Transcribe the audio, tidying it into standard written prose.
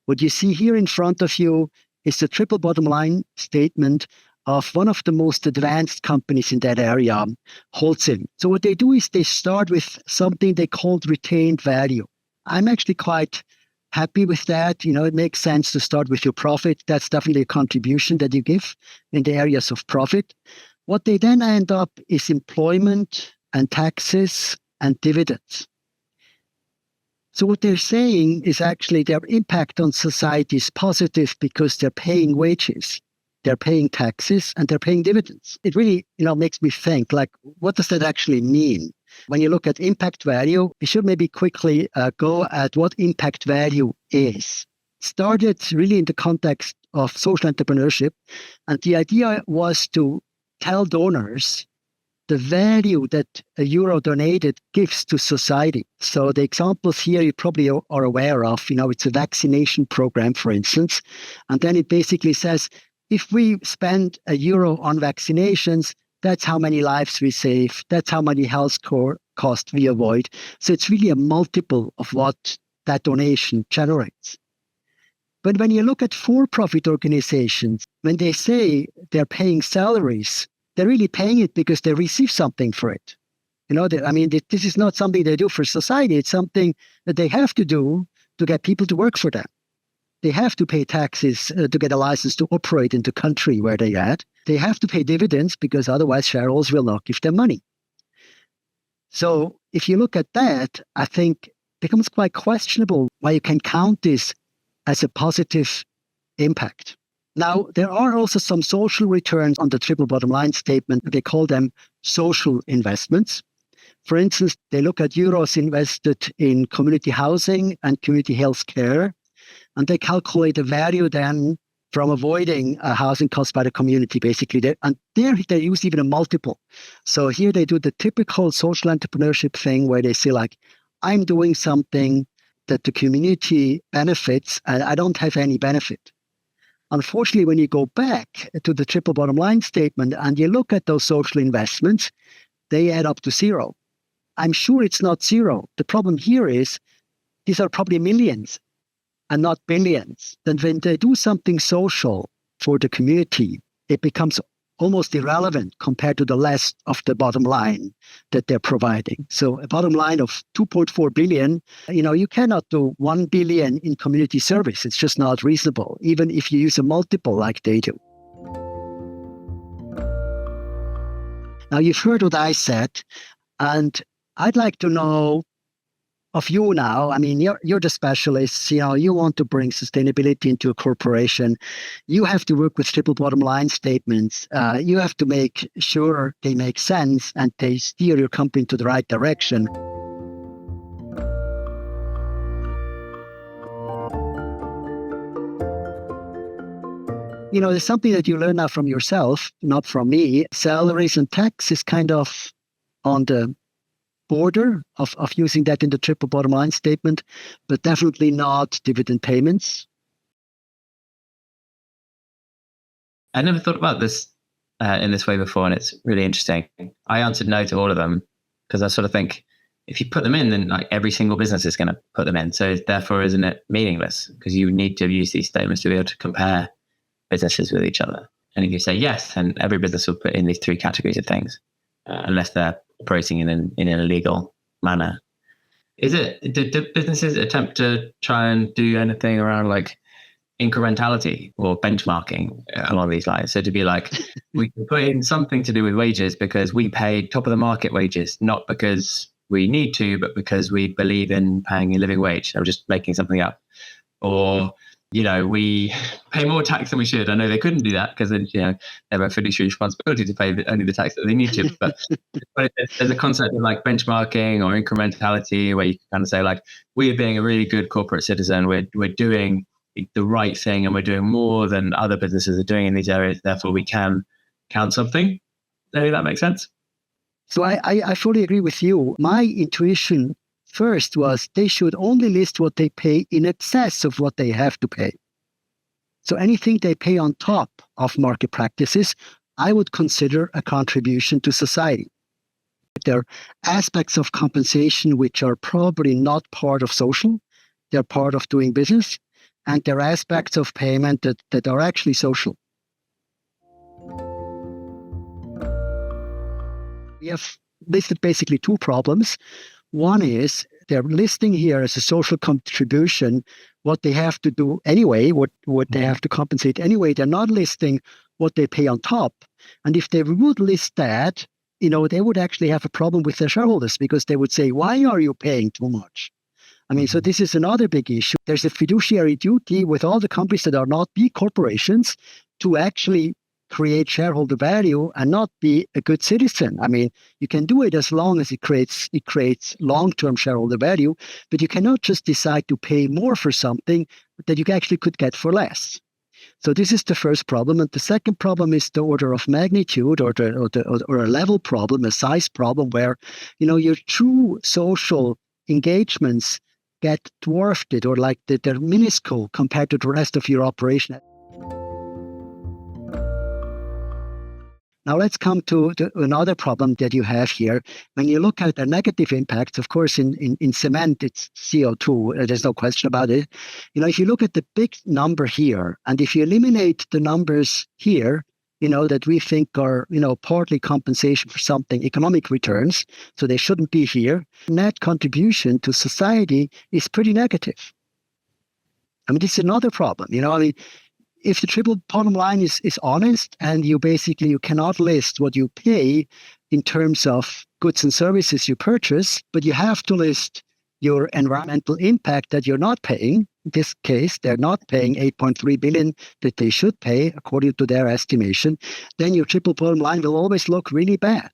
What you see here in front of you is the triple bottom line statement of one of the most advanced companies in that area, Holcim. So what they do is they start with something they called retained value. I'm actually quite happy with that. It makes sense to start with your profit. That's definitely a contribution that you give in the areas of profit. What they then end up is employment and taxes and dividends. So what they're saying is actually their impact on society is positive because they're paying wages, they're paying taxes, and they're paying dividends. It really, makes me think, like, what does that actually mean? When you look at impact value, we should maybe quickly go at what impact value is. Started really in the context of social entrepreneurship, and the idea was to tell donors the value that a euro donated gives to society. So the examples here you probably are aware of, it's a vaccination program, for instance. And then it basically says, if we spend a euro on vaccinations, that's how many lives we save. That's how many health costs we avoid. So it's really a multiple of what that donation generates. But when you look at for-profit organizations, when they say they're paying salaries, they're really paying it because they receive something for it. This is not something they do for society. It's something that they have to do to get people to work for them. They have to pay taxes to get a license to operate in the country where they are at. They have to pay dividends because otherwise shareholders will not give them money. So if you look at that, I think it becomes quite questionable why you can count this as a positive impact. Now, there are also some social returns on the triple bottom line statement. They call them social investments. For instance, they look at euros invested in community housing and community health care, and they calculate the value then from avoiding housing costs by the community, basically. There they use even a multiple. So here they do the typical social entrepreneurship thing where they say, like, I'm doing something that the community benefits, and I don't have any benefit. Unfortunately, when you go back to the triple bottom line statement and you look at those social investments, they add up to zero. I'm sure it's not zero. The problem here is these are probably millions and not billions. Then when they do something social for the community, it becomes almost irrelevant compared to the rest of the bottom line that they're providing. So a bottom line of 2.4 billion, you cannot do 1 billion in community service. It's just not reasonable, even if you use a multiple like they do. Now, you've heard what I said, and I'd like to know of you now. You're the specialist. You want to bring sustainability into a corporation. You have to work with triple bottom line statements. You have to make sure they make sense and they steer your company to the right direction. There's something that you learn now from yourself, not from me. Salaries and tax is kind of on the border of using that in the triple bottom line statement, but definitely not dividend payments. I never thought about this in this way before, and it's really interesting. I answered no to all of them because I sort of think if you put them in, then like every single business is going to put them in. So therefore, isn't it meaningless? Because you need to use these statements to be able to compare businesses with each other. And if you say yes, then every business will put in these three categories of things, unless they're operating in an illegal manner. Do businesses attempt to try and do anything around like incrementality or benchmarking along these lines? So to be like, we can put in something to do with wages because we pay top of the market wages, not because we need to, but because we believe in paying a living wage. I'm just making something up. Or we pay more tax than we should. I know they couldn't do that because they have a fiduciary responsibility to pay only the tax that they need to. But there's a concept of like benchmarking or incrementality where you can kind of say like, we're being a really good corporate citizen. We're doing the right thing and we're doing more than other businesses are doing in these areas. Therefore, we can count something. Maybe that makes sense. So I fully agree with you. My intuition first was they should only list what they pay in excess of what they have to pay. So anything they pay on top of market practices, I would consider a contribution to society. There are aspects of compensation which are probably not part of social. They're part of doing business. and there are aspects of payment that are actually social. We have listed basically two problems. One is they're listing here as a social contribution what they have to do anyway, what they have to compensate anyway. They're not listing what they pay on top. And if they would list that, they would actually have a problem with their shareholders because they would say, why are you paying too much? I mean, so this is another big issue. There's a fiduciary duty with all the companies that are not B corporations to actually create shareholder value and not be a good citizen. I mean, you can do it as long as it creates long-term shareholder value, but you cannot just decide to pay more for something that you actually could get for less. So this is the first problem. And the second problem is the order of magnitude or a level problem, a size problem where, your true social engagements get dwarfed or like they're minuscule compared to the rest of your operation. Now let's come to another problem that you have here. When you look at the negative impacts, of course, in cement, it's CO2. There's no question about it. If you look at the big number here, and if you eliminate the numbers here, that we think are, partly compensation for something, economic returns, so they shouldn't be here, net contribution to society is pretty negative. I mean, this is another problem. If the triple bottom line is honest and you cannot list what you pay in terms of goods and services you purchase, but you have to list your environmental impact that you're not paying. In this case, they're not paying 8.3 billion that they should pay according to their estimation, then your triple bottom line will always look really bad.